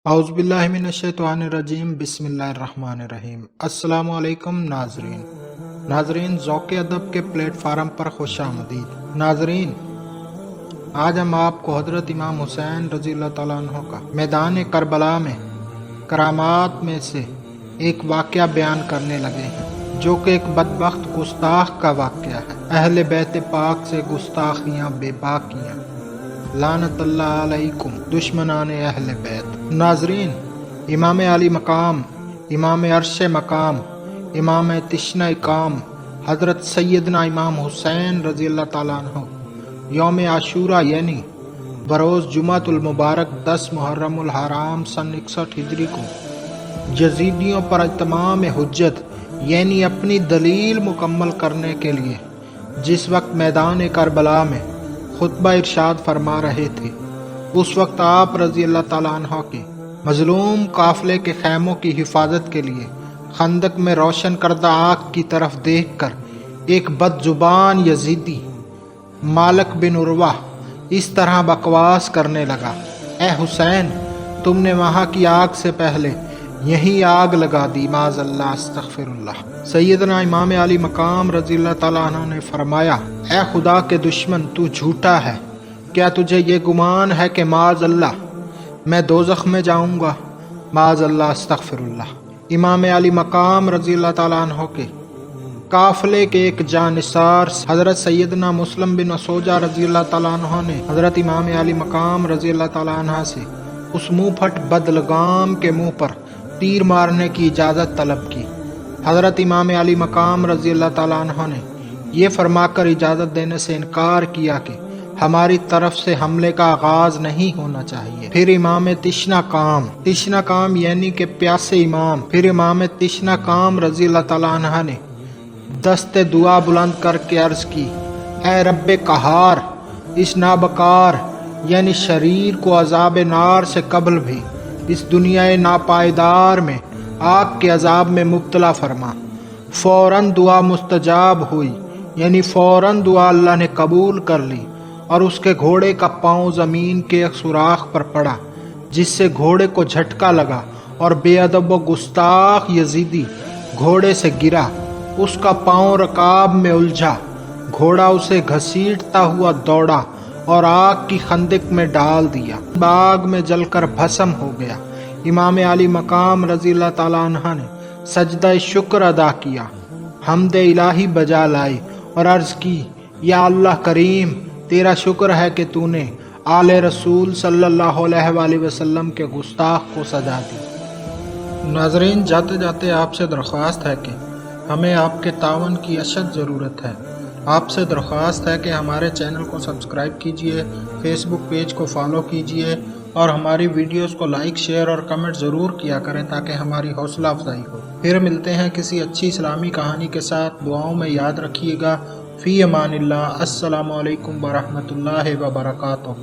اعوذ باللہ من الشیطان الرجیم، بسم اللہ الرحمن الرحیم۔ السلام علیکم ناظرین ذوق ادب کے پلیٹ فارم پر خوش آمدید۔ ناظرین، آج ہم آپ کو حضرت امام حسین رضی اللہ تعالیٰ عنہ کا میدان کربلا میں کرامات میں سے ایک واقعہ بیان کرنے لگے ہیں، جو کہ ایک بدبخت گستاخ کا واقعہ ہے۔ اہل بیت پاک سے گستاخیاں بے باکیاں، لعنت اللہ علیکم دشمنان اہل بیت۔ ناظرین، امام علی مقام، امام عرش مقام، امام تشنہ کام حضرت سیدنا امام حسین رضی اللہ تعالیٰ عنہ یوم عاشورہ یعنی بروز جمعۃ المبارک 10 محرم الحرام سن 61 ہجری کو یزیدیوں پر اتمام حجت یعنی اپنی دلیل مکمل کرنے کے لیے جس وقت میدان کربلا میں خطبہ ارشاد فرما رہے تھے، اس وقت آپ رضی اللہ تعالیٰ عنہ کے مظلوم قافلے کے خیموں کی حفاظت کے لیے خندق میں روشن کردہ آگ کی طرف دیکھ کر ایک بد زبان یزیدی مالک بن عروہ اس طرح بکواس کرنے لگا: اے حسین، تم نے وہاں کی آگ سے پہلے یہی آگ لگا دی، معاذ اللہ، استغفر اللہ۔ سیدنا امام علی مقام رضی اللہ تعالیٰ عنہ نے فرمایا: اے خدا کے دشمن، تو جھوٹا ہے، کیا تجھے یہ گمان ہے کہ معاذ اللہ میں دوزخ میں جاؤں گا؟ معاذ اللہ، استغفر اللہ۔ امام علی مقام رضی اللہ تعالیٰ عنہ کے قافلے کے ایک جانثار حضرت سیدنا مسلم بن سوجہ رضی اللہ تعالیٰ عنہ نے حضرت امام علی مقام رضی اللہ تعالیٰ عنہ سے اس منہ پھٹ بدلگام کے منہ پر تیر مارنے کی اجازت طلب کی۔ حضرت امام علی مقام رضی اللہ تعالیٰ عنہ نے یہ فرما کر اجازت دینے سے انکار کیا کہ ہماری طرف سے حملے کا آغاز نہیں ہونا چاہیے۔ پھر امام تشنہ کام یعنی کہ پیاسے امام، پھر امام تشنہ کام رضی اللہ تعالیٰ عنہ نے دست دعا بلند کر کے عرض کی: اے رب قہار، اس نابکار یعنی شریر کو عذاب نار سے قبل بھی اس دنیا ناپائیدار میں آگ کے عذاب میں مبتلا فرما۔ فوراً دعا مستجاب ہوئی، یعنی فوراً دعا اللہ نے قبول کر لی، اور اس کے گھوڑے کا پاؤں زمین کے ایک سوراخ پر پڑا، جس سے گھوڑے کو جھٹکا لگا اور بے ادب و گستاخ یزیدی گھوڑے سے گرا۔ اس کا پاؤں رکاب میں الجھا، گھوڑا اسے گھسیٹتا ہوا دوڑا اور آگ کی خندق میں ڈال دیا، آگ میں جل کر بھسم ہو گیا۔ امام علی مقام رضی اللہ تعالیٰ عنہ نے سجدہ شکر ادا کیا، حمد الہی بجا لائی اور عرض کی: یا اللہ کریم، تیرا شکر ہے کہ تو نے آل رسول صلی اللہ علیہ وآلہ وسلم کے گستاخ کو سزا دی۔ ناظرین، جاتے جاتے آپ سے درخواست ہے کہ ہمیں آپ کے تعاون کی اشد ضرورت ہے۔ آپ سے درخواست ہے کہ ہمارے چینل کو سبسکرائب کیجئے، فیس بک پیج کو فالو کیجئے اور ہماری ویڈیوز کو لائک، شیئر اور کمنٹ ضرور کیا کریں تاکہ ہماری حوصلہ افزائی ہو۔ پھر ملتے ہیں کسی اچھی اسلامی کہانی کے ساتھ، دعاؤں میں یاد رکھیے گا۔ فی امان اللہ۔ السلام علیکم ورحمۃ اللہ وبرکاتہ۔